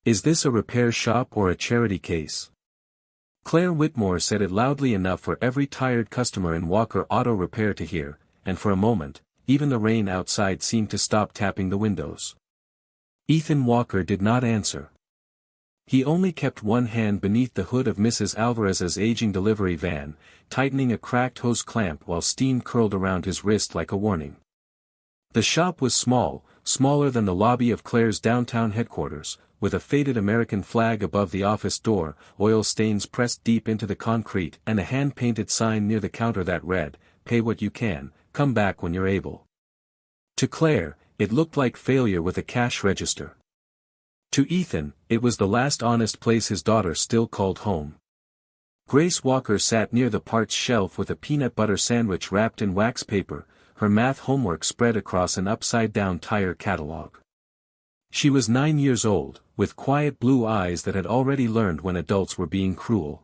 Is this a repair shop or a charity case? Claire Whitmore said it loudly enough for every tired customer in Walker Auto Repair to hear, and for a moment, even the rain outside seemed to stop tapping the windows. Ethan Walker did not answer. He only kept one hand beneath the hood of Mrs. Alvarez's aging delivery van, tightening a cracked hose clamp while steam curled around his wrist like a warning. The shop was small, smaller than the lobby of Claire's downtown headquarters, with a faded American flag above the office door, oil stains pressed deep into the concrete and a hand-painted sign near the counter that read, "Pay what you can, come back when you're able." To Claire, it looked like failure with a cash register. To Ethan, it was the last honest place his daughter still called home. Grace Walker sat near the parts shelf with a peanut butter sandwich wrapped in wax paper, her math homework spread across an upside-down tire catalog. She was 9 years old, with quiet blue eyes that had already learned when adults were being cruel.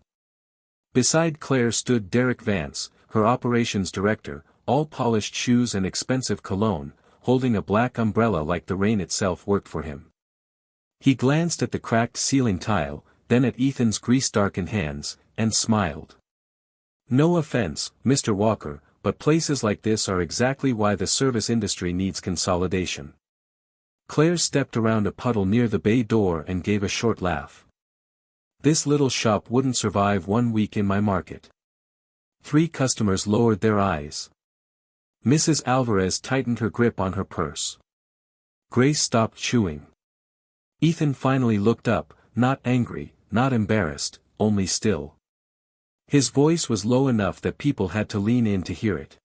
Beside Claire stood Derek Vance, her operations director, all polished shoes and expensive cologne, holding a black umbrella like the rain itself worked for him. He glanced at the cracked ceiling tile, then at Ethan's grease-darkened hands, and smiled. "No offense, Mr. Walker, but places like this are exactly why the service industry needs consolidation." Claire stepped around a puddle near the bay door and gave a short laugh. "This little shop wouldn't survive 1 week in my market." 3 customers lowered their eyes. Mrs. Alvarez tightened her grip on her purse. Grace stopped chewing. Ethan finally looked up, not angry, not embarrassed, only still. His voice was low enough that people had to lean in to hear it.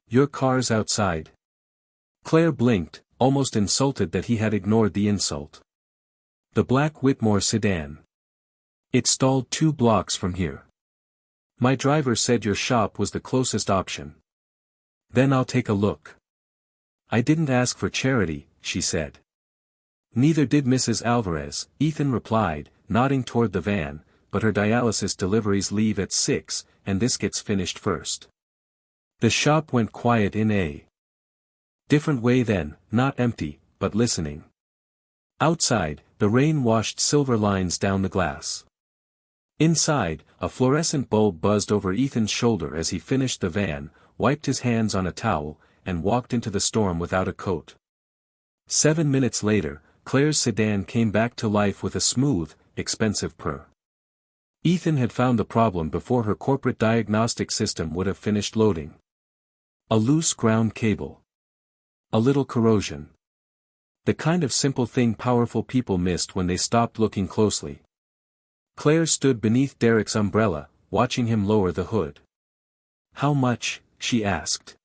"Your car's outside." Claire blinked, almost insulted that he had ignored the insult. "The black Whitmore sedan. It stalled 2 blocks from here. My driver said your shop was the closest option." "Then I'll take a look." "I didn't ask for charity," she said. "Neither did Mrs. Alvarez," Ethan replied, nodding toward the van, "but her dialysis deliveries leave at 6, and this gets finished first." The shop went quiet in a different way then, not empty, but listening. Outside, the rain washed silver lines down the glass. Inside, a fluorescent bulb buzzed over Ethan's shoulder as he finished the van, wiped his hands on a towel, and walked into the storm without a coat. 7 minutes later, Claire's sedan came back to life with a smooth, expensive purr. Ethan had found the problem before her corporate diagnostic system would have finished loading. A loose ground cable. A little corrosion. The kind of simple thing powerful people missed when they stopped looking closely. Claire stood beneath Derek's umbrella, watching him lower the hood. "How much?" she asked.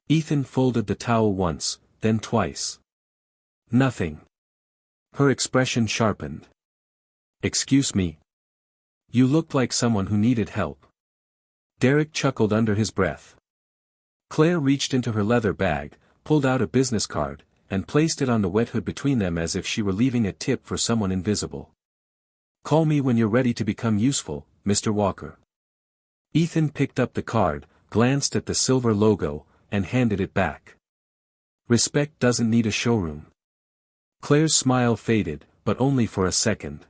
Ethan folded the towel once, then twice. "Nothing." Her expression sharpened. "Excuse me. You looked like someone who needed help." Derek chuckled under his breath. Claire reached into her leather bag, pulled out a business card, and placed it on the wet hood between them as if she were leaving a tip for someone invisible. "Call me when you're ready to become useful, Mr. Walker." Ethan picked up the card, glanced at the silver logo, and handed it back. "Respect doesn't need a showroom." Claire's smile faded, but only for a second.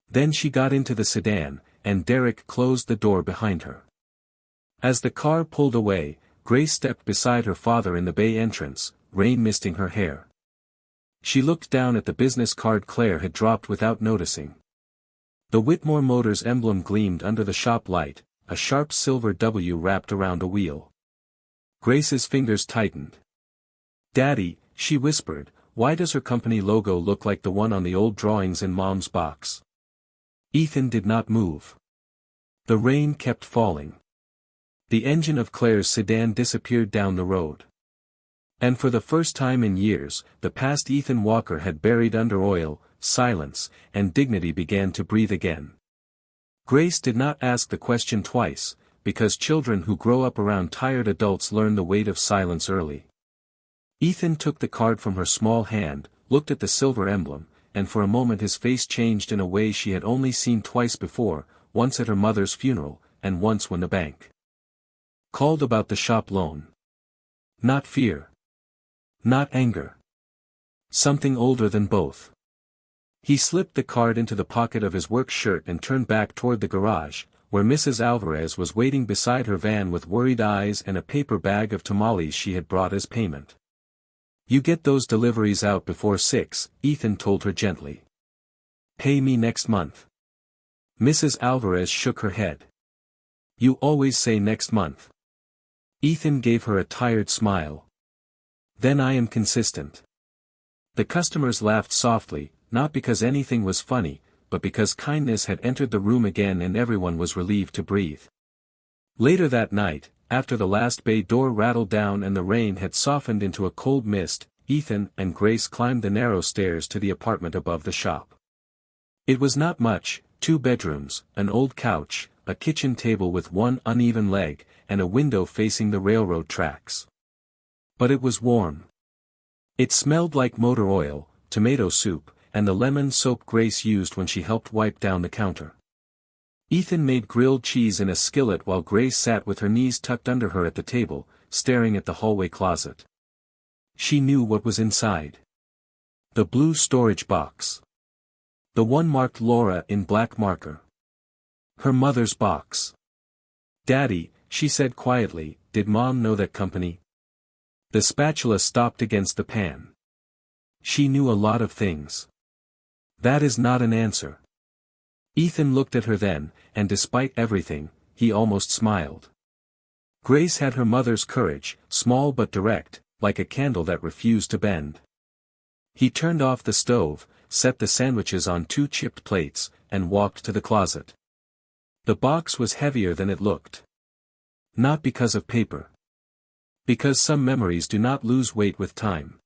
Then she got into the sedan, and Derek closed the door behind her. As the car pulled away, Grace stepped beside her father in the bay entrance, rain misting her hair. She looked down at the business card Claire had dropped without noticing. The Whitmore Motors emblem gleamed under the shop light, a sharp silver W wrapped around a wheel. Grace's fingers tightened. "Daddy," she whispered, "why does her company logo look like the one on the old drawings in Mom's box?" Ethan did not move. The rain kept falling. The engine of Claire's sedan disappeared down the road. And for the first time in years, the past Ethan Walker had buried under oil, silence, and dignity began to breathe again. Grace did not ask the question twice, because children who grow up around tired adults learn the weight of silence early. Ethan took the card from her small hand, looked at the silver emblem, and for a moment his face changed in a way she had only seen twice before, once at her mother's funeral, and once when the bank called about the shop loan. Not fear. Not anger. Something older than both. He slipped the card into the pocket of his work shirt and turned back toward the garage, where Mrs. Alvarez was waiting beside her van with worried eyes and a paper bag of tamales she had brought as payment. "You get those deliveries out before 6, Ethan told her gently. "Pay me next month." Mrs. Alvarez shook her head. "You always say next month." Ethan gave her a tired smile. "Then I am consistent." The customers laughed softly, not because anything was funny, but because kindness had entered the room again and everyone was relieved to breathe. Later that night, after the last bay door rattled down and the rain had softened into a cold mist, Ethan and Grace climbed the narrow stairs to the apartment above the shop. It was not much: 2 bedrooms, an old couch, a kitchen table with one uneven leg, and a window facing the railroad tracks. But it was warm. It smelled like motor oil, tomato soup, and the lemon soap Grace used when she helped wipe down the counter. Ethan made grilled cheese in a skillet while Grace sat with her knees tucked under her at the table, staring at the hallway closet. She knew what was inside. The blue storage box. The one marked Laura in black marker. Her mother's box. "Daddy," she said quietly, "did Mom know that company?" The spatula stopped against the pan. She knew a lot of things. That is not an answer. Ethan looked at her then, and despite everything, he almost smiled. Grace had her mother's courage, small but direct, like a candle that refused to bend. He turned off the stove, set the sandwiches on 2 chipped plates, and walked to the closet. The box was heavier than it looked. Not because of paper. Because some memories do not lose weight with time.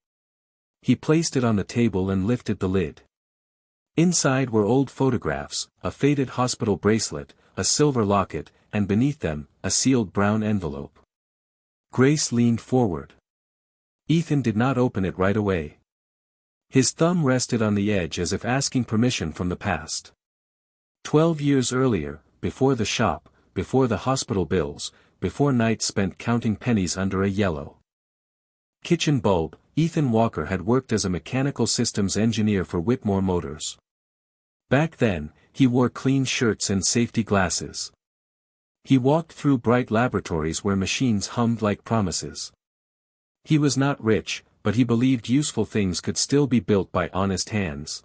He placed it on the table and lifted the lid. Inside were old photographs, a faded hospital bracelet, a silver locket, and beneath them, a sealed brown envelope. Grace leaned forward. Ethan did not open it right away. His thumb rested on the edge as if asking permission from the past. 12 years earlier, before the shop, before the hospital bills, before nights spent counting pennies under a yellow kitchen bulb, Ethan Walker had worked as a mechanical systems engineer for Whitmore Motors. Back then, he wore clean shirts and safety glasses. He walked through bright laboratories where machines hummed like promises. He was not rich, but he believed useful things could still be built by honest hands.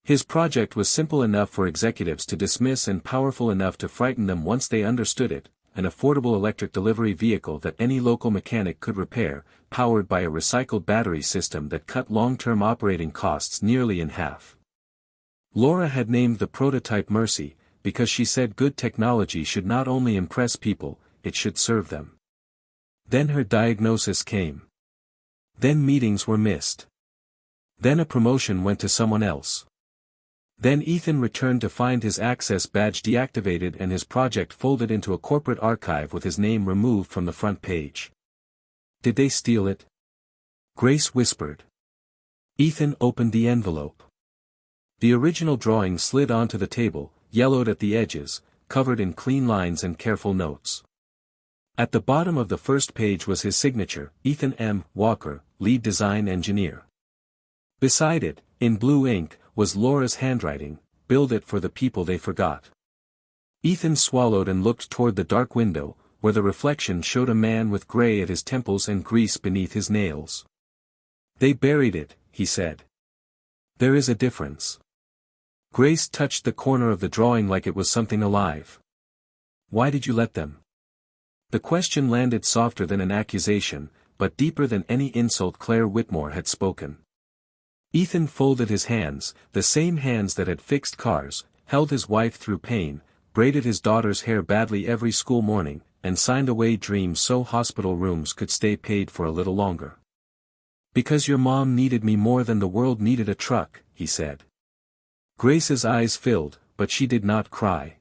His project was simple enough for executives to dismiss and powerful enough to frighten them once they understood it: an affordable electric delivery vehicle that any local mechanic could repair, powered by a recycled battery system that cut long-term operating costs nearly in half. Laura had named the prototype Mercy, because she said good technology should not only impress people, it should serve them. Then her diagnosis came. Then meetings were missed. Then a promotion went to someone else. Then Ethan returned to find his access badge deactivated and his project folded into a corporate archive with his name removed from the front page. Did they steal it? Grace whispered. Ethan opened the envelope. The original drawing slid onto the table, yellowed at the edges, covered in clean lines and careful notes. At the bottom of the first page was his signature, Ethan M. Walker, lead design engineer. Beside it, in blue ink, was Laura's handwriting, "Build it for the people they forgot." Ethan swallowed and looked toward the dark window, where the reflection showed a man with gray at his temples and grease beneath his nails. "They buried it," he said. "There is a difference." Grace touched the corner of the drawing like it was something alive. "Why did you let them?" The question landed softer than an accusation, but deeper than any insult Claire Whitmore had spoken. Ethan folded his hands, the same hands that had fixed cars, held his wife through pain, braided his daughter's hair badly every school morning, and signed away dreams so hospital rooms could stay paid for a little longer. "Because your mom needed me more than the world needed a truck," he said. Grace's eyes filled, but she did not cry.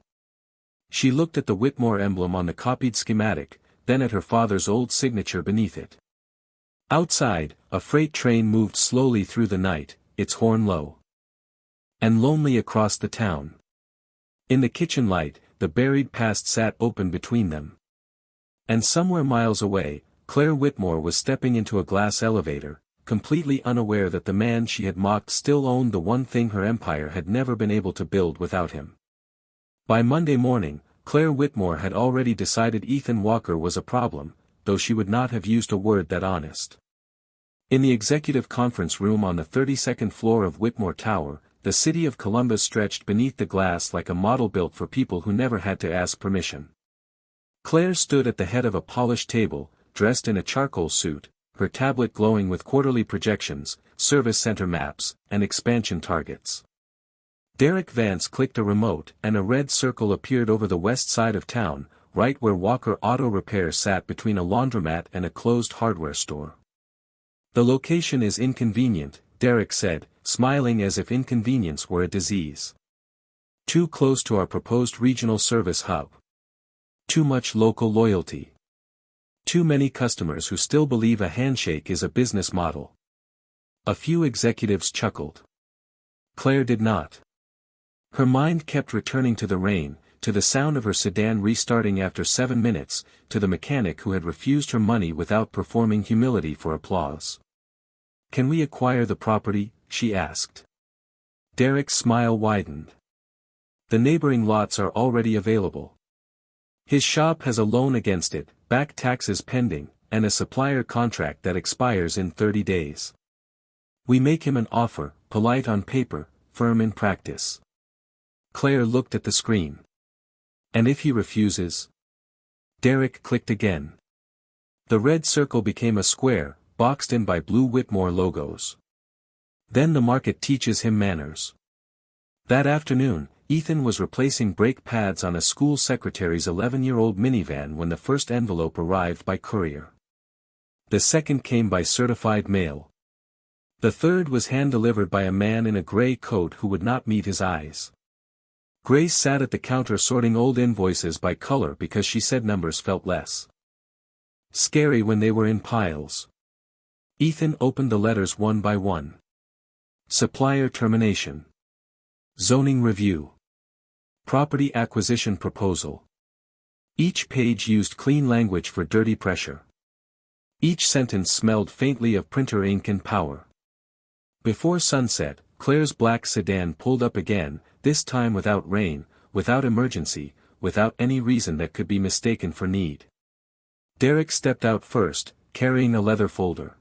She looked at the Whitmore emblem on the copied schematic, then at her father's old signature beneath it. Outside, a freight train moved slowly through the night, its horn low and lonely across the town. In the kitchen light, the buried past sat open between them. And somewhere miles away, Claire Whitmore was stepping into a glass elevator, completely unaware that the man she had mocked still owned the one thing her empire had never been able to build without him. By Monday morning, Claire Whitmore had already decided Ethan Walker was a problem, though she would not have used a word that honest. In the executive conference room on the 32nd floor of Whitmore Tower, the city of Columbus stretched beneath the glass like a model built for people who never had to ask permission. Claire stood at the head of a polished table, dressed in a charcoal suit, her tablet glowing with quarterly projections, service center maps, and expansion targets. Derek Vance clicked a remote and a red circle appeared over the west side of town, right where Walker Auto Repair sat between a laundromat and a closed hardware store. The location is inconvenient, Derek said, smiling as if inconvenience were a disease. Too close to our proposed regional service hub. Too much local loyalty. Too many customers who still believe a handshake is a business model. A few executives chuckled. Claire did not. Her mind kept returning to the rain, to the sound of her sedan restarting after 7 minutes, to the mechanic who had refused her money without performing humility for applause. "Can we acquire the property?" she asked. Derek's smile widened. "The neighboring lots are already available. His shop has a loan against it, back taxes pending, and a supplier contract that expires in 30 days. We make him an offer, polite on paper, firm in practice." Claire looked at the screen. "And if he refuses?" Derek clicked again. The red circle became a square, boxed in by blue Whitmore logos. "Then the market teaches him manners." That afternoon, Ethan was replacing brake pads on a school secretary's 11-year-old minivan when the first envelope arrived by courier. The second came by certified mail. The third was hand-delivered by a man in a gray coat who would not meet his eyes. Grace sat at the counter sorting old invoices by color because she said numbers felt less scary when they were in piles. Ethan opened the letters one by one. Supplier termination. Zoning review. Property acquisition proposal. Each page used clean language for dirty pressure. Each sentence smelled faintly of printer ink and power. Before sunset, Claire's black sedan pulled up again, this time without rain, without emergency, without any reason that could be mistaken for need. Derek stepped out first, carrying a leather folder.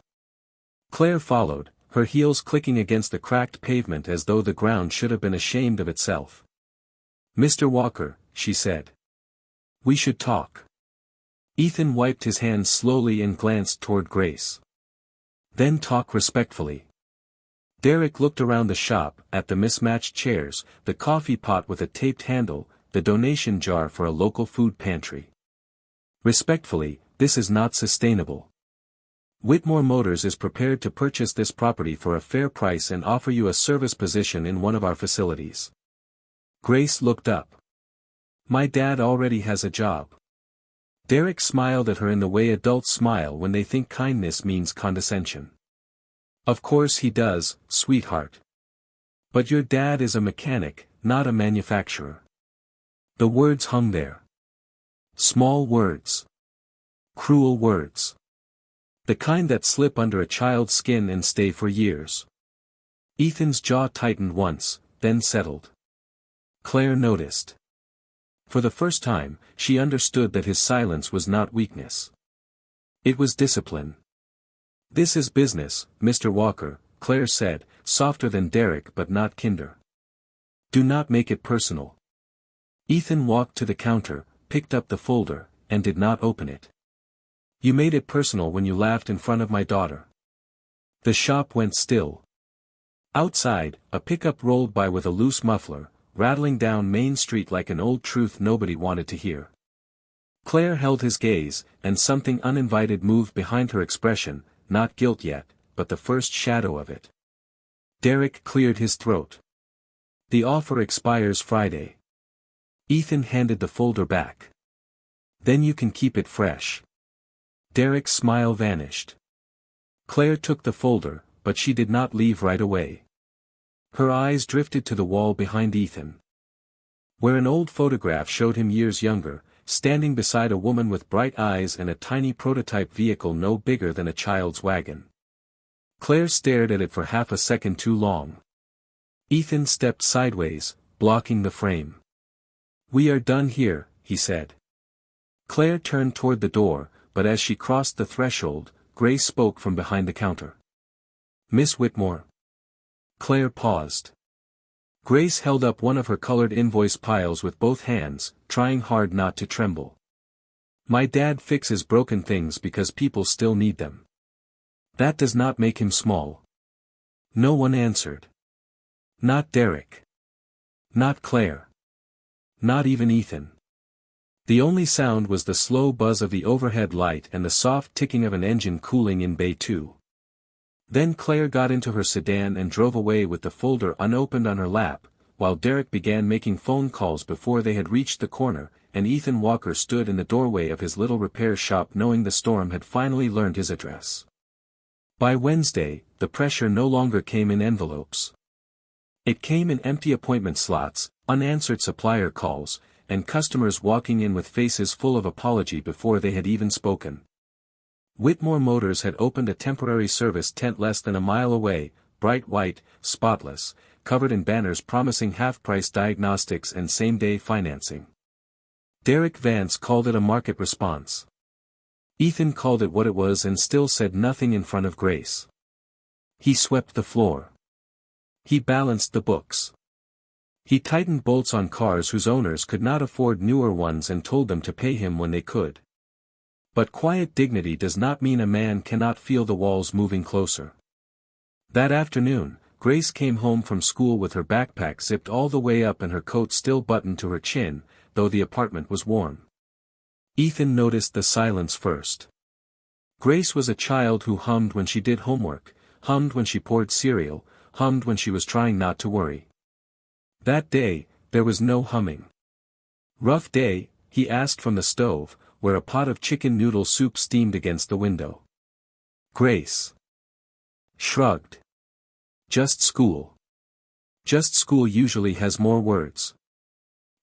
Claire followed, her heels clicking against the cracked pavement as though the ground should have been ashamed of itself. "Mr. Walker," she said. "We should talk." Ethan wiped his hands slowly and glanced toward Grace. "Then talk respectfully." Derek looked around the shop, at the mismatched chairs, the coffee pot with a taped handle, the donation jar for a local food pantry. "Respectfully, this is not sustainable. Whitmore Motors is prepared to purchase this property for a fair price and offer you a service position in one of our facilities." Grace looked up. "My dad already has a job." Derek smiled at her in the way adults smile when they think kindness means condescension. "Of course he does, sweetheart. But your dad is a mechanic, not a manufacturer." The words hung there. Small words. Cruel words. The kind that slip under a child's skin and stay for years. Ethan's jaw tightened once, then settled. Claire noticed. For the first time, she understood that his silence was not weakness. It was discipline. "This is business, Mr. Walker," Claire said, softer than Derek but not kinder. "Do not make it personal." Ethan walked to the counter, picked up the folder, and did not open it. "You made it personal when you laughed in front of my daughter." The shop went still. Outside, a pickup rolled by with a loose muffler, rattling down Main Street like an old truth nobody wanted to hear. Claire held his gaze, and something uninvited moved behind her expression, not guilt yet, but the first shadow of it. Derek cleared his throat. "The offer expires Friday." Ethan handed the folder back. "Then you can keep it fresh." Derek's smile vanished. Claire took the folder, but she did not leave right away. Her eyes drifted to the wall behind Ethan, where an old photograph showed him years younger, standing beside a woman with bright eyes and a tiny prototype vehicle no bigger than a child's wagon. Claire stared at it for half a second too long. Ethan stepped sideways, blocking the frame. "We are done here," he said. Claire turned toward the door, but as she crossed the threshold, Grace spoke from behind the counter. "Miss Whitmore." Claire paused. Grace held up one of her colored invoice piles with both hands, trying hard not to tremble. "My dad fixes broken things because people still need them. That does not make him small." No one answered. Not Derek. Not Claire. Not even Ethan. The only sound was the slow buzz of the overhead light and the soft ticking of an engine cooling in Bay 2. Then Claire got into her sedan and drove away with the folder unopened on her lap, while Derek began making phone calls before they had reached the corner, and Ethan Walker stood in the doorway of his little repair shop knowing the storm had finally learned his address. By Wednesday, the pressure no longer came in envelopes. It came in empty appointment slots, unanswered supplier calls, and customers walking in with faces full of apology before they had even spoken. Whitmore Motors had opened a temporary service tent less than a mile away, bright white, spotless, covered in banners promising half-price diagnostics and same-day financing. Derek Vance called it a market response. Ethan called it what it was and still said nothing in front of Grace. He swept the floor. He balanced the books. He tightened bolts on cars whose owners could not afford newer ones and told them to pay him when they could. But quiet dignity does not mean a man cannot feel the walls moving closer. That afternoon, Grace came home from school with her backpack zipped all the way up and her coat still buttoned to her chin, though the apartment was warm. Ethan noticed the silence first. Grace was a child who hummed when she did homework, hummed when she poured cereal, hummed when she was trying not to worry. That day, there was no humming. "Rough day?" he asked from the stove, where a pot of chicken noodle soup steamed against the window. Grace shrugged. "Just school. Just school usually has more words."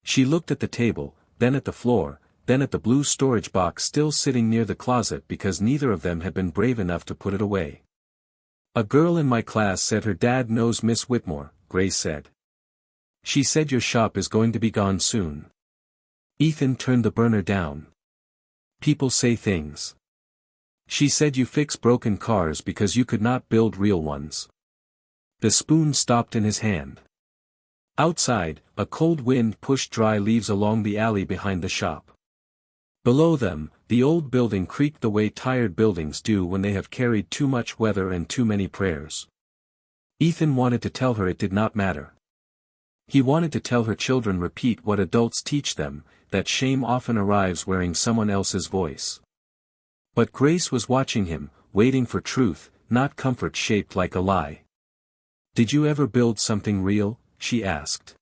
She looked at the table, then at the floor, then at the blue storage box still sitting near the closet because neither of them had been brave enough to put it away. "A girl in my class said her dad knows Miss Whitmore," Grace said. "She said your shop is going to be gone soon." Ethan turned the burner down. "People say things. She said you fix broken cars because you could not build real ones." The spoon stopped in his hand. Outside, a cold wind pushed dry leaves along the alley behind the shop. Below them, the old building creaked the way tired buildings do when they have carried too much weather and too many prayers. Ethan wanted to tell her it did not matter. He wanted to tell her children repeat what adults teach them, that shame often arrives wearing someone else's voice. But Grace was watching him, waiting for truth, not comfort shaped like a lie. "Did you ever build something real?" she asked.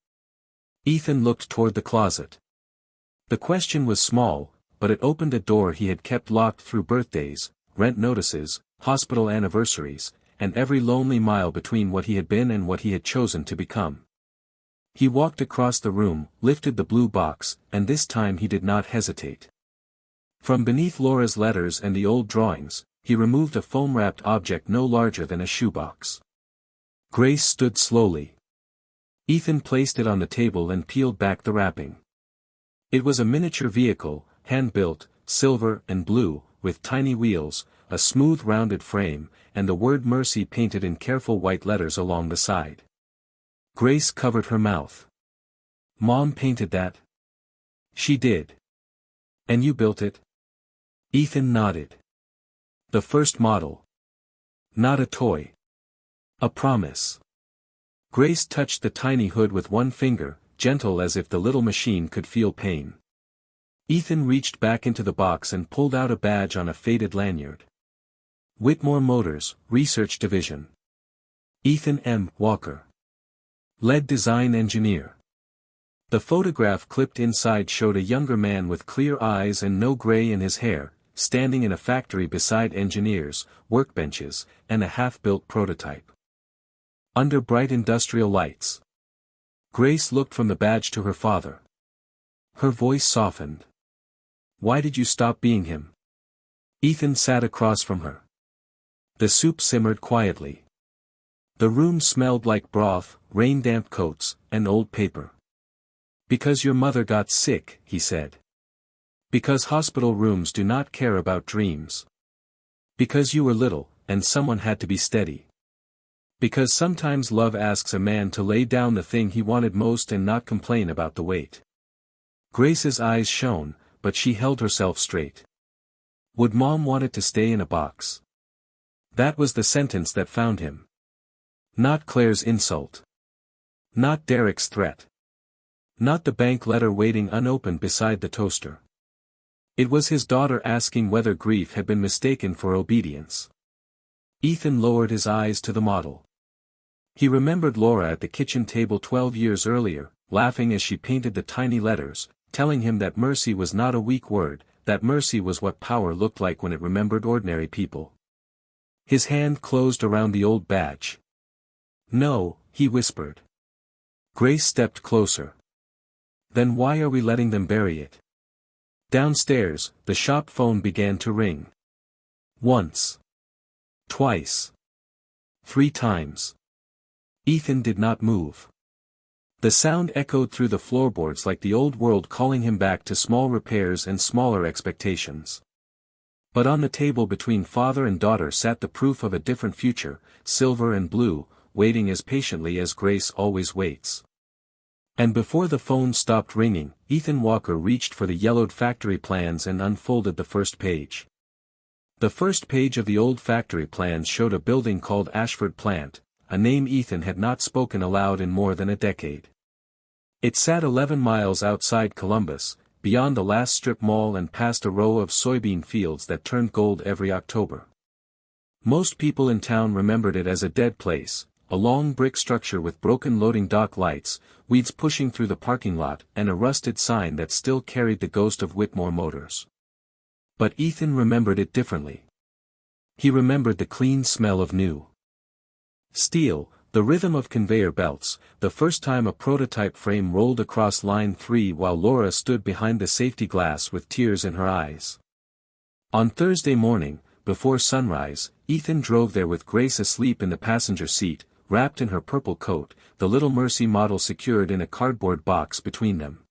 Ethan looked toward the closet. The question was small, but it opened a door he had kept locked through birthdays, rent notices, hospital anniversaries, and every lonely mile between what he had been and what he had chosen to become. He walked across the room, lifted the blue box, and this time he did not hesitate. From beneath Laura's letters and the old drawings, he removed a foam-wrapped object no larger than a shoebox. Grace stood slowly. Ethan placed it on the table and peeled back the wrapping. It was a miniature vehicle, hand-built, silver and blue, with tiny wheels, a smooth rounded frame, and the word Mercy painted in careful white letters along the side. Grace covered her mouth. "Mom painted that?" "She did." "And you built it?" Ethan nodded. "The first model. Not a toy. A promise." Grace touched the tiny hood with one finger, gentle as if the little machine could feel pain. Ethan reached back into the box and pulled out a badge on a faded lanyard. "Whitmore Motors, Research Division. Ethan M. Walker. Lead Design Engineer." The photograph clipped inside showed a younger man with clear eyes and no gray in his hair, standing in a factory beside engineers, workbenches, and a half-built prototype. Under bright industrial lights. Grace looked from the badge to her father. Her voice softened. "Why did you stop being him?" Ethan sat across from her. The soup simmered quietly. The room smelled like broth, rain-damp coats, and old paper. "Because your mother got sick," he said. "Because hospital rooms do not care about dreams. Because you were little, and someone had to be steady. Because sometimes love asks a man to lay down the thing he wanted most and not complain about the weight." Grace's eyes shone, but she held herself straight. Would Mom want it to stay in a box? That was the sentence that found him. Not Claire's insult. Not Derek's threat. Not the bank letter waiting unopened beside the toaster. It was his daughter asking whether grief had been mistaken for obedience. Ethan lowered his eyes to the model. He remembered Laura at the kitchen table 12 years earlier, laughing as she painted the tiny letters, telling him that mercy was not a weak word, that mercy was what power looked like when it remembered ordinary people. His hand closed around the old badge. "No," he whispered. Grace stepped closer. "Then why are we letting them bury it?" Downstairs, the shop phone began to ring. Once. Twice. 3 times. Ethan did not move. The sound echoed through the floorboards like the old world calling him back to small repairs and smaller expectations. But on the table between father and daughter sat the proof of a different future, silver and blue, waiting as patiently as Grace always waits. And before the phone stopped ringing, Ethan Walker reached for the yellowed factory plans and unfolded the first page. The first page of the old factory plans showed a building called Ashford Plant, a name Ethan had not spoken aloud in more than a decade. It sat 11 miles outside Columbus, beyond the last strip mall and past a row of soybean fields that turned gold every October. Most people in town remembered it as a dead place, a long brick structure with broken loading dock lights, weeds pushing through the parking lot, and a rusted sign that still carried the ghost of Whitmore Motors. But Ethan remembered it differently. He remembered the clean smell of new steel, the rhythm of conveyor belts, the first time a prototype frame rolled across line 3 while Laura stood behind the safety glass with tears in her eyes. On Thursday morning, before sunrise, Ethan drove there with Grace asleep in the passenger seat, wrapped in her purple coat, the little Mercy model secured in a cardboard box between them.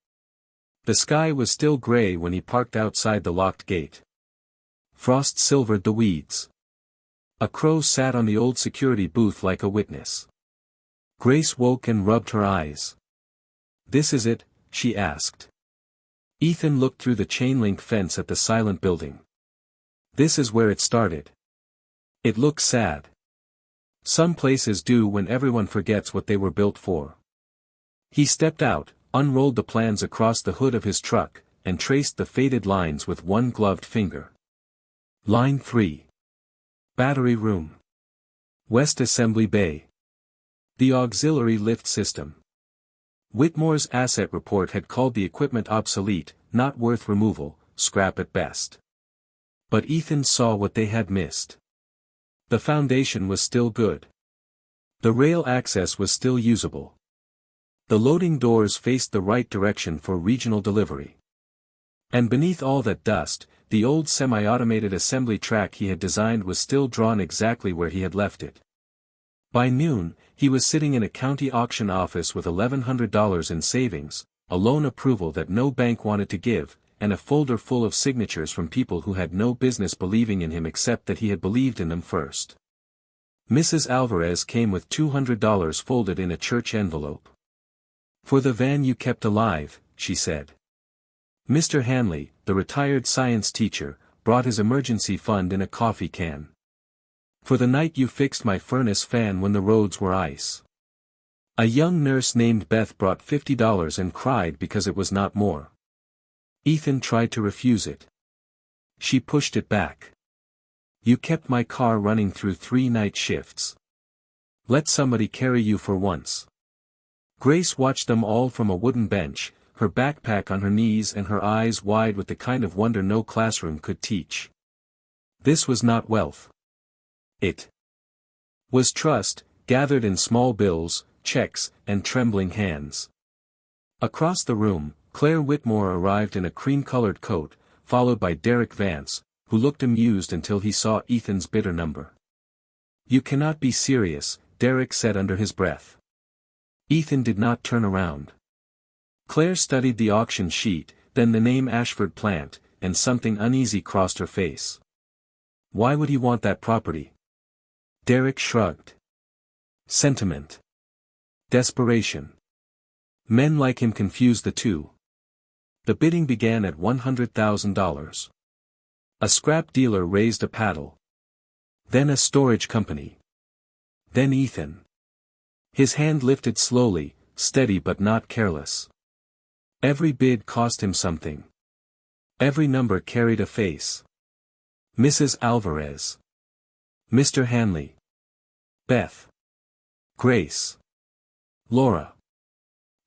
The sky was still gray when he parked outside the locked gate. Frost silvered the weeds. A crow sat on the old security booth like a witness. Grace woke and rubbed her eyes. "This is it?" she asked. Ethan looked through the chain-link fence at the silent building. "This is where it started." It looked sad. Some places do when everyone forgets what they were built for. He stepped out, unrolled the plans across the hood of his truck, and traced the faded lines with one gloved finger. Line 3. Battery room. West Assembly Bay. The auxiliary lift system. Whitmore's asset report had called the equipment obsolete, not worth removal, scrap at best. But Ethan saw what they had missed. The foundation was still good. The rail access was still usable. The loading doors faced the right direction for regional delivery. And beneath all that dust, the old semi-automated assembly track he had designed was still drawn exactly where he had left it. By noon, he was sitting in a county auction office with $1,100 in savings, a loan approval that no bank wanted to give, and a folder full of signatures from people who had no business believing in him except that he had believed in them first. Mrs. Alvarez came with $200 folded in a church envelope. "For the van you kept alive," she said. Mr. Hanley, the retired science teacher, brought his emergency fund in a coffee can. "For the night you fixed my furnace fan when the roads were ice." A young nurse named Beth brought $50 and cried because it was not more. Ethan tried to refuse it. She pushed it back. "You kept my car running through 3 night shifts. Let somebody carry you for once." Grace watched them all from a wooden bench, her backpack on her knees and her eyes wide with the kind of wonder no classroom could teach. This was not wealth. It was trust, gathered in small bills, checks, and trembling hands. Across the room, Claire Whitmore arrived in a cream-colored coat, followed by Derek Vance, who looked amused until he saw Ethan's bitter number. You cannot be serious, Derek said under his breath. Ethan did not turn around. Claire studied the auction sheet, then the name Ashford Plant, and something uneasy crossed her face. Why would he want that property? Derek shrugged. Sentiment. Desperation. Men like him confuse the two. The bidding began at $100,000. A scrap dealer raised a paddle. Then a storage company. Then Ethan. His hand lifted slowly, steady but not careless. Every bid cost him something. Every number carried a face. Mrs. Alvarez. Mr. Hanley. Beth. Grace. Laura.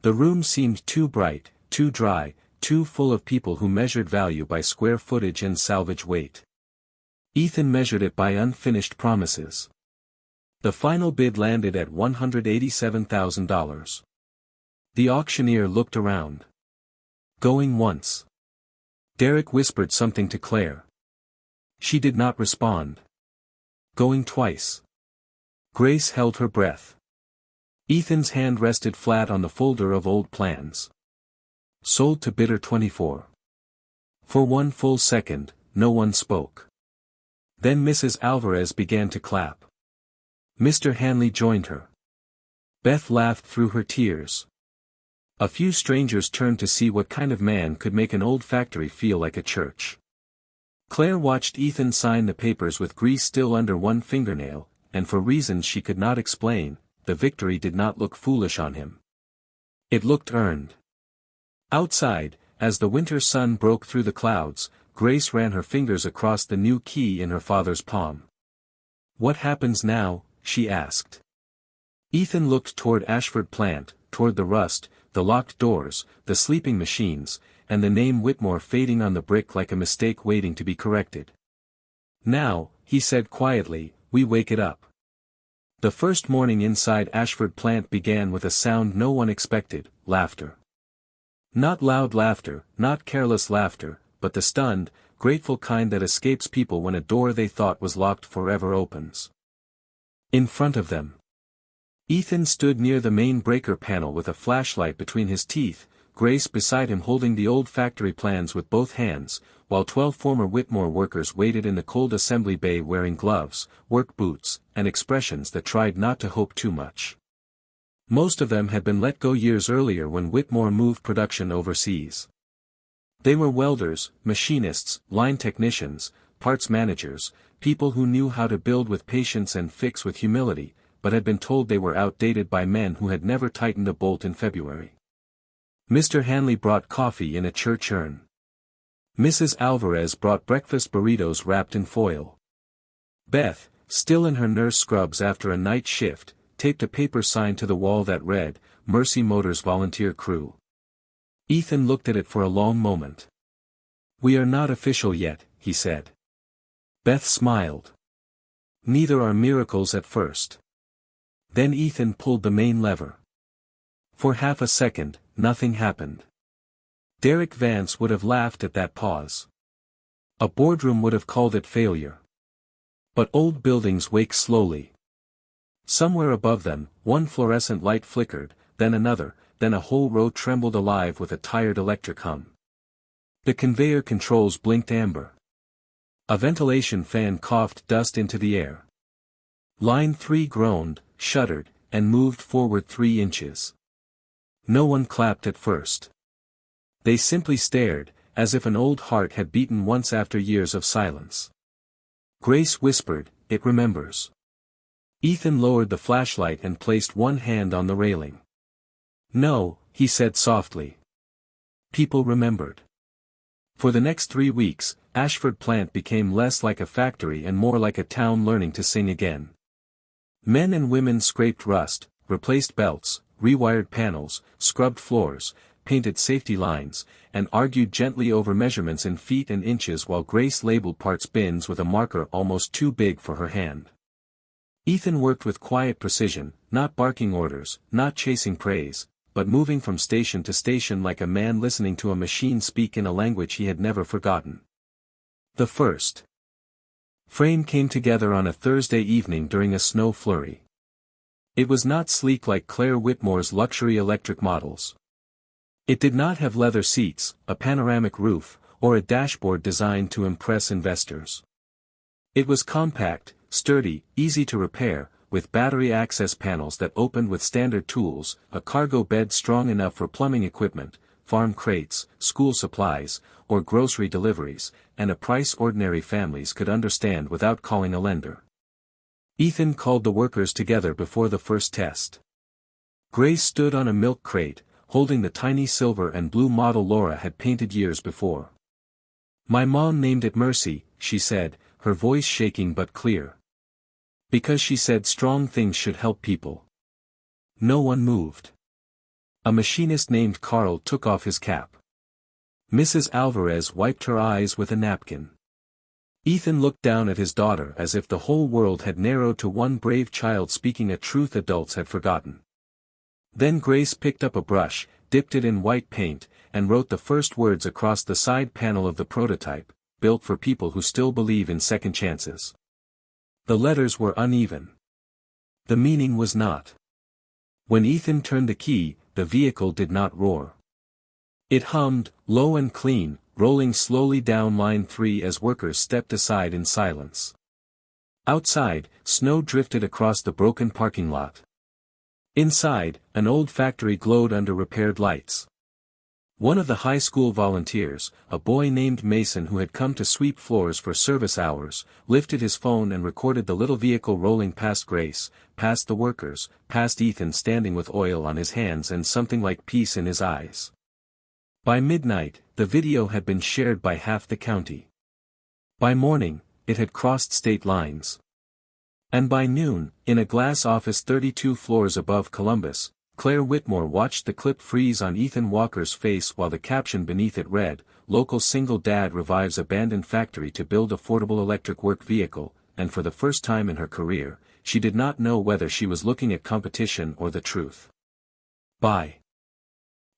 The room seemed too bright, too dry, too full of people who measured value by square footage and salvage weight. Ethan measured it by unfinished promises. The final bid landed at $187,000. The auctioneer looked around. Going once. Derek whispered something to Claire. She did not respond. Going twice. Grace held her breath. Ethan's hand rested flat on the folder of old plans. Sold to bidder 24. For one full second, no one spoke. Then Mrs. Alvarez began to clap. Mr. Hanley joined her. Beth laughed through her tears. A few strangers turned to see what kind of man could make an old factory feel like a church. Claire watched Ethan sign the papers with grease still under one fingernail, and for reasons she could not explain, the victory did not look foolish on him. It looked earned. Outside, as the winter sun broke through the clouds, Grace ran her fingers across the new key in her father's palm. What happens now? She asked. Ethan looked toward Ashford Plant, toward the rust, the locked doors, the sleeping machines, and the name Whitmore fading on the brick like a mistake waiting to be corrected. Now, he said quietly, we wake it up. The first morning inside Ashford Plant began with a sound no one expected, laughter. Not loud laughter, not careless laughter, but the stunned, grateful kind that escapes people when a door they thought was locked forever opens. In front of them. Ethan stood near the main breaker panel with a flashlight between his teeth, Grace beside him holding the old factory plans with both hands, while 12 former Whitmore workers waited in the cold assembly bay wearing gloves, work boots, and expressions that tried not to hope too much. Most of them had been let go years earlier when Whitmore moved production overseas. They were welders, machinists, line technicians, parts managers, people who knew how to build with patience and fix with humility, but had been told they were outdated by men who had never tightened a bolt in February. Mr. Hanley brought coffee in a church urn. Mrs. Alvarez brought breakfast burritos wrapped in foil. Beth, still in her nurse scrubs after a night shift, taped a paper sign to the wall that read, Mercy Motors Volunteer Crew. Ethan looked at it for a long moment. We are not official yet, he said. Beth smiled. Neither are miracles at first. Then Ethan pulled the main lever. For half a second, nothing happened. Derek Vance would have laughed at that pause. A boardroom would have called it failure. But old buildings wake slowly. Somewhere above them, one fluorescent light flickered, then another, then a whole row trembled alive with a tired electric hum. The conveyor controls blinked amber. A ventilation fan coughed dust into the air. Line 3 groaned, shuddered, and moved forward 3 inches. No one clapped at first. They simply stared, as if an old heart had beaten once after years of silence. Grace whispered, "It remembers." Ethan lowered the flashlight and placed one hand on the railing. "No," he said softly. People remembered. For the next 3 weeks, Ashford Plant became less like a factory and more like a town learning to sing again. Men and women scraped rust, replaced belts, rewired panels, scrubbed floors, painted safety lines, and argued gently over measurements in feet and inches while Grace labeled parts bins with a marker almost too big for her hand. Ethan worked with quiet precision, not barking orders, not chasing praise, but moving from station to station like a man listening to a machine speak in a language he had never forgotten. The first Frame came together on a Thursday evening during a snow flurry. It was not sleek like Claire Whitmore's luxury electric models. It did not have leather seats, a panoramic roof, or a dashboard designed to impress investors. It was compact, sturdy, easy to repair, with battery access panels that opened with standard tools, a cargo bed strong enough for plumbing equipment, farm crates, school supplies, or grocery deliveries, and a price ordinary families could understand without calling a lender. Ethan called the workers together before the first test. Grace stood on a milk crate, holding the tiny silver and blue model Laura had painted years before. "My mom named it Mercy," she said, her voice shaking but clear. "Because she said strong things should help people." No one moved. A machinist named Carl took off his cap. Mrs. Alvarez wiped her eyes with a napkin. Ethan looked down at his daughter as if the whole world had narrowed to one brave child speaking a truth adults had forgotten. Then Grace picked up a brush, dipped it in white paint, and wrote the first words across the side panel of the prototype, built for people who still believe in second chances. The letters were uneven. The meaning was not. When Ethan turned the key, the vehicle did not roar. It hummed, low and clean, rolling slowly down line 3 as workers stepped aside in silence. Outside, snow drifted across the broken parking lot. Inside, an old factory glowed under repaired lights. One of the high school volunteers, a boy named Mason who had come to sweep floors for service hours, lifted his phone and recorded the little vehicle rolling past Grace, past the workers, past Ethan standing with oil on his hands and something like peace in his eyes. By midnight, the video had been shared by half the county. By morning, it had crossed state lines. And by noon, in a glass office 32 floors above Columbus, Claire Whitmore watched the clip freeze on Ethan Walker's face while the caption beneath it read, "Local single dad revives abandoned factory to build affordable electric work vehicle," and for the first time in her career, she did not know whether she was looking at competition or the truth. By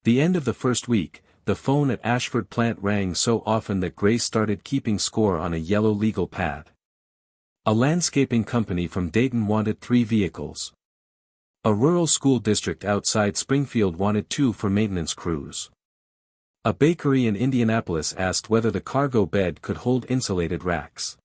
the end of the first week, the phone at Ashford plant rang so often that Grace started keeping score on a yellow legal pad. A landscaping company from Dayton wanted 3 vehicles. A rural school district outside Springfield wanted 2 for maintenance crews. A bakery in Indianapolis asked whether the cargo bed could hold insulated racks.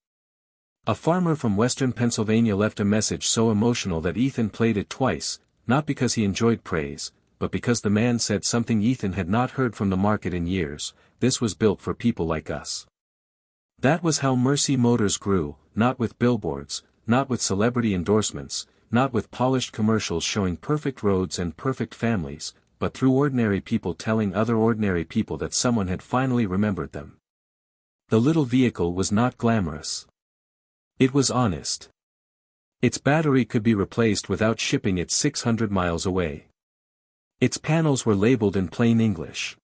A farmer from western Pennsylvania left a message so emotional that Ethan played it twice, not because he enjoyed praise, but because the man said something Ethan had not heard from the market in years: "This was built for people like us." That was how Mercy Motors grew, not with billboards, not with celebrity endorsements, not with polished commercials showing perfect roads and perfect families, but through ordinary people telling other ordinary people that someone had finally remembered them. The little vehicle was not glamorous. It was honest. Its battery could be replaced without shipping it 600 miles away. Its panels were labeled in plain English.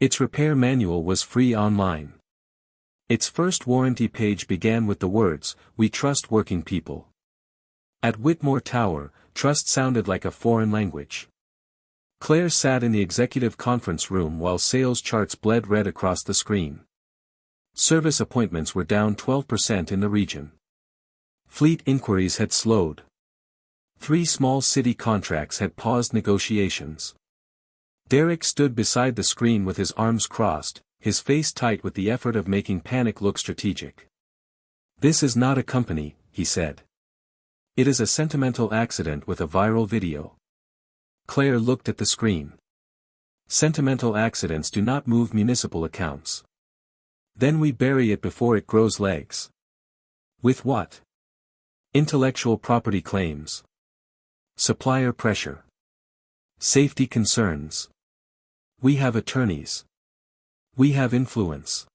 Its repair manual was free online. Its first warranty page began with the words, "We trust working people." At Whitmore Tower, trust sounded like a foreign language. Claire sat in the executive conference room while sales charts bled red across the screen. Service appointments were down 12% in the region. Fleet inquiries had slowed. 3 small city contracts had paused negotiations. Derek stood beside the screen with his arms crossed, his face tight with the effort of making panic look strategic. "This is not a company," he said. "It is a sentimental accident with a viral video." Claire looked at the screen. Sentimental accidents do not move municipal accounts. Then we bury it before it grows legs. With what? Intellectual property claims. Supplier pressure. Safety concerns. We have attorneys. We have influence.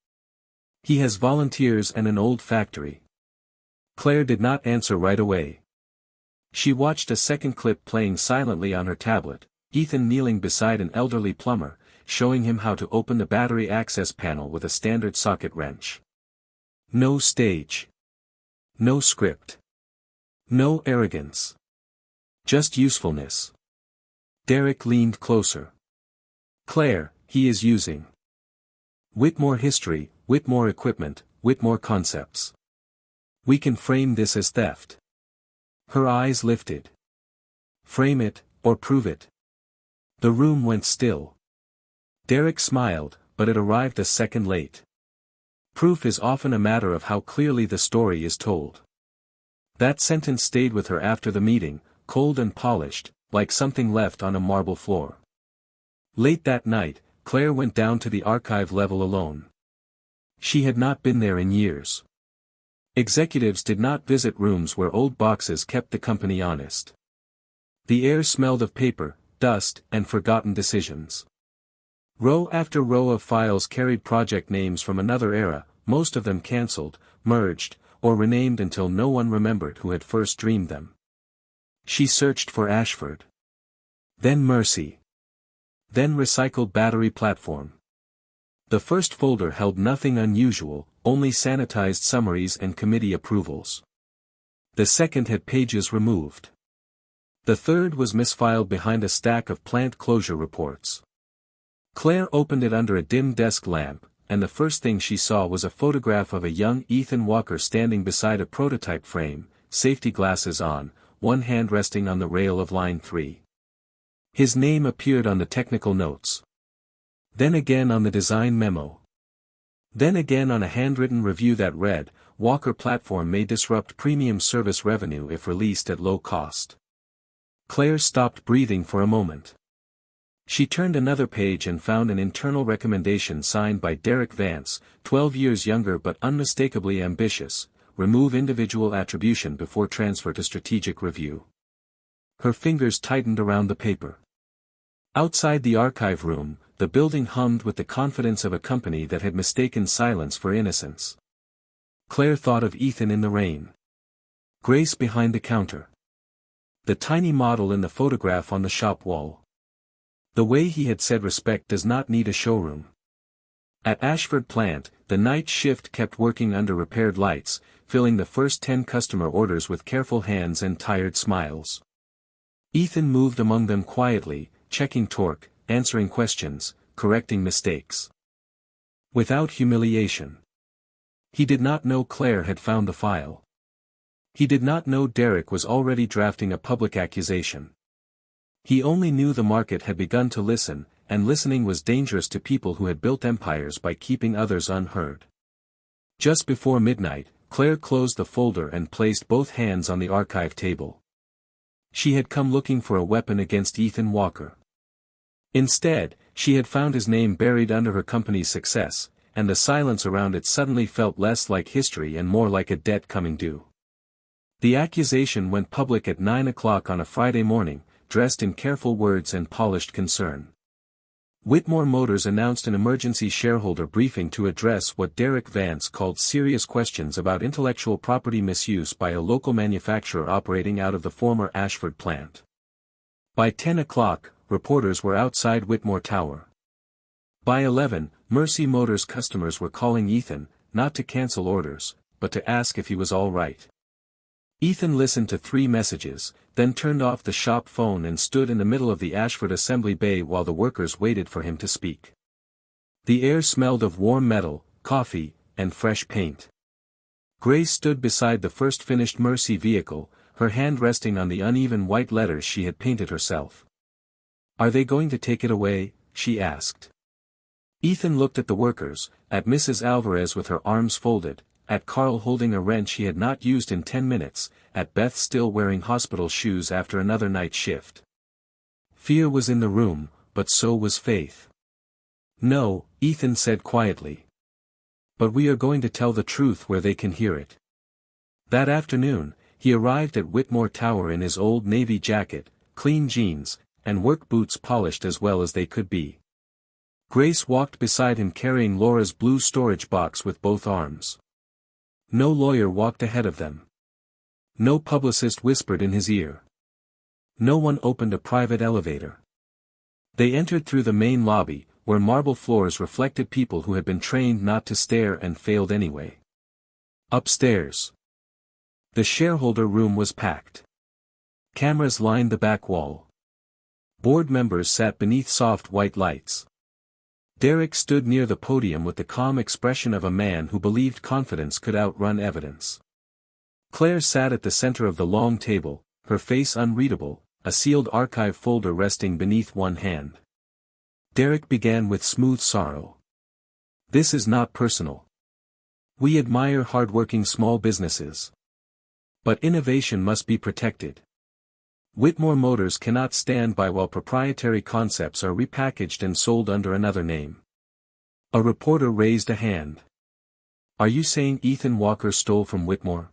He has volunteers and an old factory. Claire did not answer right away. She watched a second clip playing silently on her tablet, Ethan kneeling beside an elderly plumber, showing him how to open the battery access panel with a standard socket wrench. No stage. No script. No arrogance. Just usefulness. Derek leaned closer. "Claire, he is using Whitmore history, Whitmore equipment, Whitmore concepts. We can frame this as theft. Her eyes lifted. Frame it, or prove it. The room went still. Derek smiled, but it arrived a second late. Proof is often a matter of how clearly the story is told. That sentence stayed with her after the meeting, cold and polished, like something left on a marble floor. Late that night, Claire went down to the archive level alone. She had not been there in years. Executives did not visit rooms where old boxes kept the company honest. The air smelled of paper, dust, and forgotten decisions. Row after row of files carried project names from another era, most of them cancelled, merged, or renamed until no one remembered who had first dreamed them. She searched for Ashford. Then Mercy. Then recycled battery platform. The first folder held nothing unusual, only sanitized summaries and committee approvals. The second had pages removed. The third was misfiled behind a stack of plant closure reports. Claire opened it under a dim desk lamp, and the first thing she saw was a photograph of a young Ethan Walker standing beside a prototype frame, safety glasses on, one hand resting on the rail of line 3. His name appeared on the technical notes. Then again on the design memo. Then again on a handwritten review that read, Walker platform may disrupt premium service revenue if released at low cost. Claire stopped breathing for a moment. She turned another page and found an internal recommendation signed by Derek Vance, 12 years younger but unmistakably ambitious, remove individual attribution before transfer to strategic review. Her fingers tightened around the paper. Outside the archive room, the building hummed with the confidence of a company that had mistaken silence for innocence. Claire thought of Ethan in the rain. Grace behind the counter. The tiny model in the photograph on the shop wall. The way he had said respect does not need a showroom. At Ashford plant, the night shift kept working under repaired lights, filling the first 10 customer orders with careful hands and tired smiles. Ethan moved among them quietly, checking torque, answering questions, correcting mistakes. Without humiliation. He did not know Claire had found the file. He did not know Derek was already drafting a public accusation. He only knew the market had begun to listen, and listening was dangerous to people who had built empires by keeping others unheard. Just before midnight, Claire closed the folder and placed both hands on the archive table. She had come looking for a weapon against Ethan Walker. Instead, she had found his name buried under her company's success, and the silence around it suddenly felt less like history and more like a debt coming due. The accusation went public at 9 o'clock on a Friday morning, dressed in careful words and polished concern. Whitmore Motors announced an emergency shareholder briefing to address what Derek Vance called serious questions about intellectual property misuse by a local manufacturer operating out of the former Ashford plant. By 10 o'clock, reporters were outside Whitmore Tower. By 11, Mercy Motors customers were calling Ethan, not to cancel orders, but to ask if he was all right. Ethan listened to 3 messages, then turned off the shop phone and stood in the middle of the Ashford assembly bay while the workers waited for him to speak. The air smelled of warm metal, coffee, and fresh paint. Grace stood beside the first finished Mercy vehicle, her hand resting on the uneven white letters she had painted herself. "Are they going to take it away?" she asked. Ethan looked at the workers, at Mrs. Alvarez with her arms folded, at Carl holding a wrench he had not used in 10 minutes, at Beth still wearing hospital shoes after another night shift. Fear was in the room, but so was faith. "No," Ethan said quietly. "But we are going to tell the truth where they can hear it." That afternoon, he arrived at Whitmore Tower in his old navy jacket, clean jeans, and work boots polished as well as they could be. Grace walked beside him carrying Laura's blue storage box with both arms. No lawyer walked ahead of them. No publicist whispered in his ear. No one opened a private elevator. They entered through the main lobby, where marble floors reflected people who had been trained not to stare and failed anyway. Upstairs. The shareholder room was packed. Cameras lined the back wall. Board members sat beneath soft white lights. Derek stood near the podium with the calm expression of a man who believed confidence could outrun evidence. Claire sat at the center of the long table, her face unreadable, a sealed archive folder resting beneath one hand. Derek began with smooth sorrow. This is not personal. We admire hardworking small businesses. But innovation must be protected. Whitmore Motors cannot stand by while proprietary concepts are repackaged and sold under another name. A reporter raised a hand. Are you saying Ethan Walker stole from Whitmore?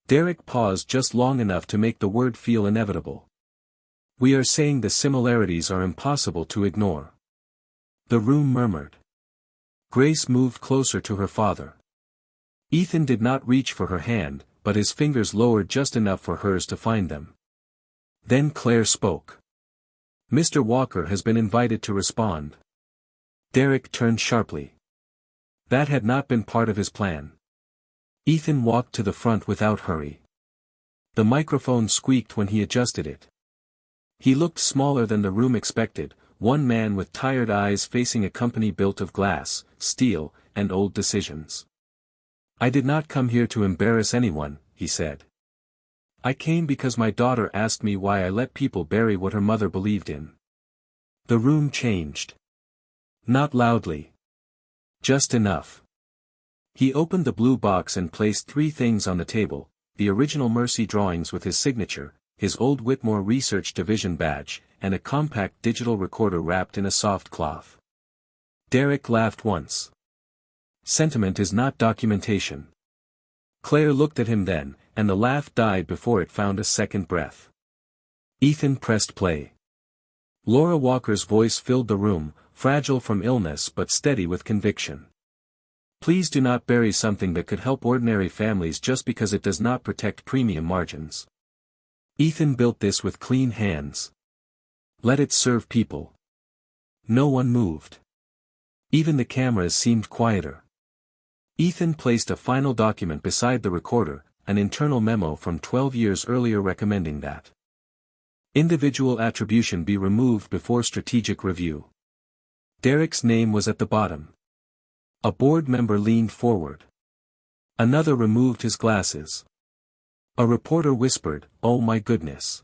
Derek paused just long enough to make the word feel inevitable. We are saying the similarities are impossible to ignore. The room murmured. Grace moved closer to her father. Ethan did not reach for her hand, but his fingers lowered just enough for hers to find them. Then Claire spoke. Mr. Walker has been invited to respond. Derek turned sharply. That had not been part of his plan. Ethan walked to the front without hurry. The microphone squeaked when he adjusted it. He looked smaller than the room expected, one man with tired eyes facing a company built of glass, steel, and old decisions. I did not come here to embarrass anyone, he said. I came because my daughter asked me why I let people bury what her mother believed in. The room changed. Not loudly. Just enough. He opened the blue box and placed 3 things on the table, the original Mercy drawings with his signature, his old Whitmore Research Division badge, and a compact digital recorder wrapped in a soft cloth. Derek laughed once. Sentiment is not documentation. Claire looked at him then, and the laugh died before it found a second breath. Ethan pressed play. Laura Walker's voice filled the room, fragile from illness but steady with conviction. Please do not bury something that could help ordinary families just because it does not protect premium margins. Ethan built this with clean hands. Let it serve people. No one moved. Even the cameras seemed quieter. Ethan placed a final document beside the recorder, an internal memo from 12 years earlier recommending that individual attribution be removed before strategic review. Derek's name was at the bottom. A board member leaned forward. Another removed his glasses. A reporter whispered, "Oh my goodness."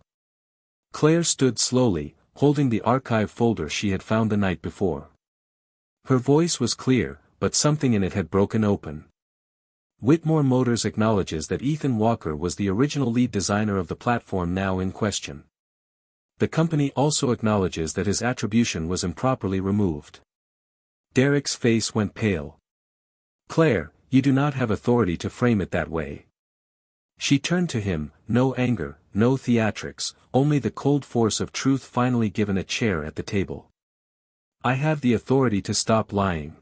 Claire stood slowly, holding the archive folder she had found the night before. Her voice was clear, but something in it had broken open. Whitmore Motors acknowledges that Ethan Walker was the original lead designer of the platform now in question. The company also acknowledges that his attribution was improperly removed. Derek's face went pale. Claire, you do not have authority to frame it that way. She turned to him, no anger, no theatrics, only the cold force of truth finally given a chair at the table. I have the authority to stop lying.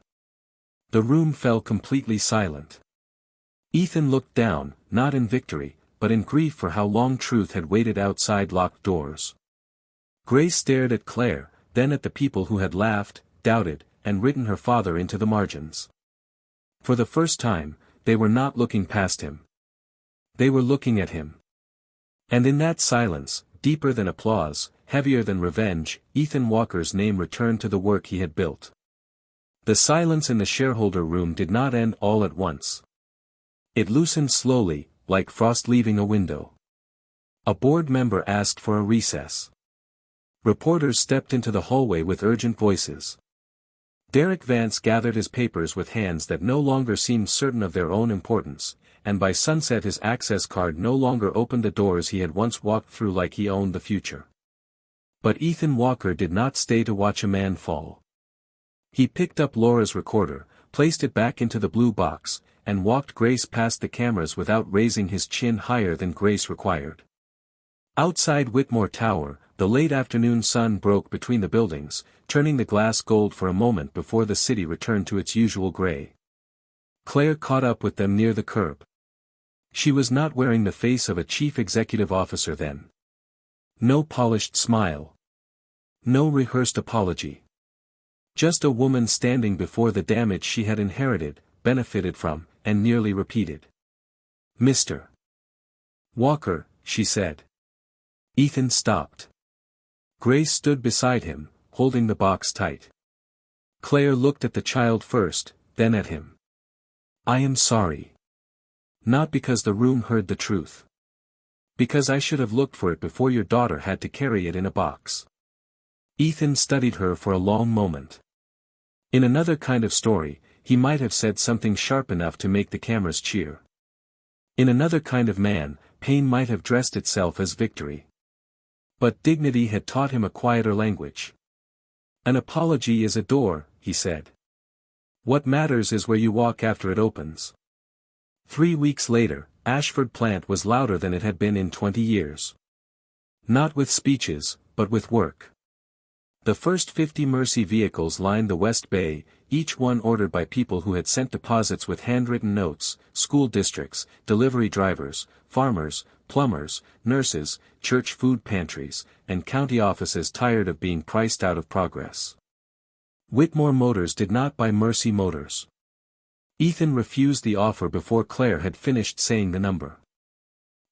The room fell completely silent. Ethan looked down, not in victory, but in grief for how long truth had waited outside locked doors. Grace stared at Claire, then at the people who had laughed, doubted, and written her father into the margins. For the first time, they were not looking past him. They were looking at him. And in that silence, deeper than applause, heavier than revenge, Ethan Walker's name returned to the work he had built. The silence in the shareholder room did not end all at once. It loosened slowly, like frost leaving a window. A board member asked for a recess. Reporters stepped into the hallway with urgent voices. Derek Vance gathered his papers with hands that no longer seemed certain of their own importance, and by sunset his access card no longer opened the doors he had once walked through like he owned the future. But Ethan Walker did not stay to watch a man fall. He picked up Laura's recorder, placed it back into the blue box, and walked Grace past the cameras without raising his chin higher than Grace required. Outside Whitmore Tower, the late afternoon sun broke between the buildings, turning the glass gold for a moment before the city returned to its usual gray. Claire caught up with them near the curb. She was not wearing the face of a chief executive officer then. No polished smile. No rehearsed apology. Just a woman standing before the damage she had inherited, benefited from, and nearly repeated. Mr. Walker, she said. Ethan stopped. Grace stood beside him, holding the box tight. Claire looked at the child first, then at him. I am sorry. Not because the room heard the truth. Because I should have looked for it before your daughter had to carry it in a box. Ethan studied her for a long moment. In another kind of story, he might have said something sharp enough to make the cameras cheer. In another kind of man, pain might have dressed itself as victory. But dignity had taught him a quieter language. An apology is a door, he said. What matters is where you walk after it opens. 3 weeks later, Ashford Plant was louder than it had been in 20 years. Not with speeches, but with work. The first 50 Mercy vehicles lined the West Bay, each one ordered by people who had sent deposits with handwritten notes: school districts, delivery drivers, farmers, plumbers, nurses, church food pantries, and county offices tired of being priced out of progress. Whitmore Motors did not buy Mercy Motors. Ethan refused the offer before Claire had finished saying the number.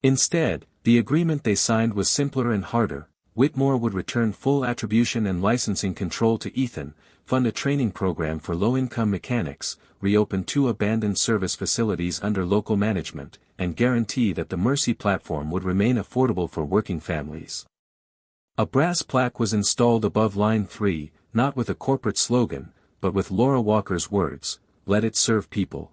Instead, the agreement they signed was simpler and harder. Whitmore would return full attribution and licensing control to Ethan, fund a training program for low-income mechanics, reopen 2 abandoned service facilities under local management, and guarantee that the Mercy platform would remain affordable for working families. A brass plaque was installed above Line 3, not with a corporate slogan, but with Laura Walker's words, "Let it serve people."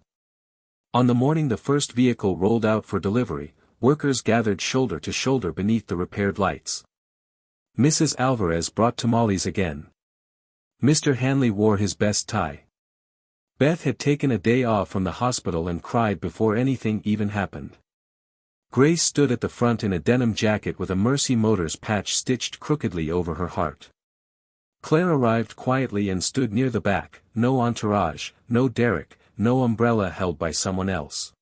On the morning the first vehicle rolled out for delivery, workers gathered shoulder to shoulder beneath the repaired lights. Mrs. Alvarez brought tamales again. Mr. Hanley wore his best tie. Beth had taken a day off from the hospital and cried before anything even happened. Grace stood at the front in a denim jacket with a Mercy Motors patch stitched crookedly over her heart. Claire arrived quietly and stood near the back, no entourage, no derrick, no umbrella held by someone else.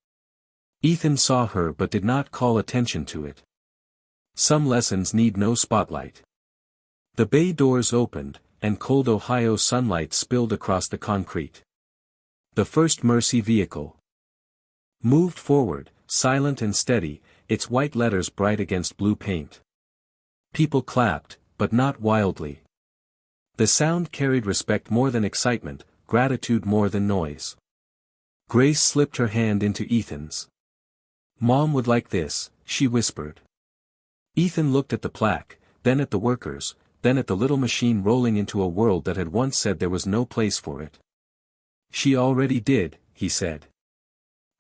Ethan saw her but did not call attention to it. Some lessons need no spotlight. The bay doors opened, and cold Ohio sunlight spilled across the concrete. The first Mercy vehicle moved forward, silent and steady, its white letters bright against blue paint. People clapped, but not wildly. The sound carried respect more than excitement, gratitude more than noise. Grace slipped her hand into Ethan's. "Mom would like this," she whispered. Ethan looked at the plaque, then at the workers, then at the little machine rolling into a world that had once said there was no place for it. "She already did," he said.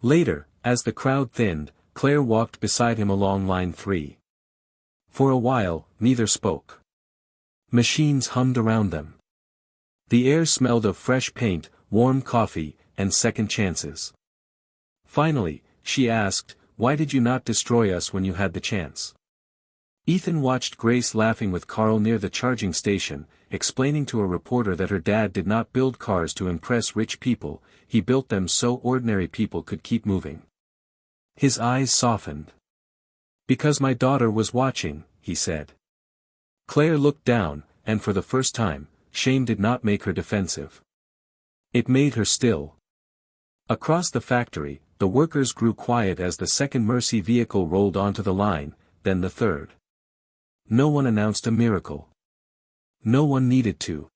Later, as the crowd thinned, Claire walked beside him along Line 3. For a while, neither spoke. Machines hummed around them. The air smelled of fresh paint, warm coffee, and second chances. Finally, she asked, "Why did you not destroy us when you had the chance?" Ethan watched Grace laughing with Carl near the charging station, explaining to a reporter that her dad did not build cars to impress rich people, he built them so ordinary people could keep moving. His eyes softened. "Because my daughter was watching," he said. Claire looked down, and for the first time, shame did not make her defensive. It made her still. Across the factory, the workers grew quiet as the second Mercy vehicle rolled onto the line, then the third. No one announced a miracle. No one needed to.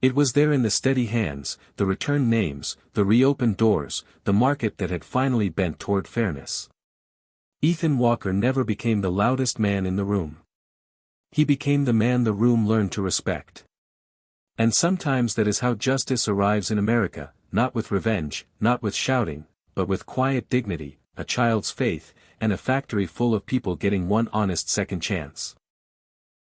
It was there in the steady hands, the returned names, the reopened doors, the market that had finally bent toward fairness. Ethan Walker never became the loudest man in the room. He became the man the room learned to respect. And sometimes that is how justice arrives in America, not with revenge, not with shouting, but with quiet dignity, a child's faith, and a factory full of people getting one honest second chance.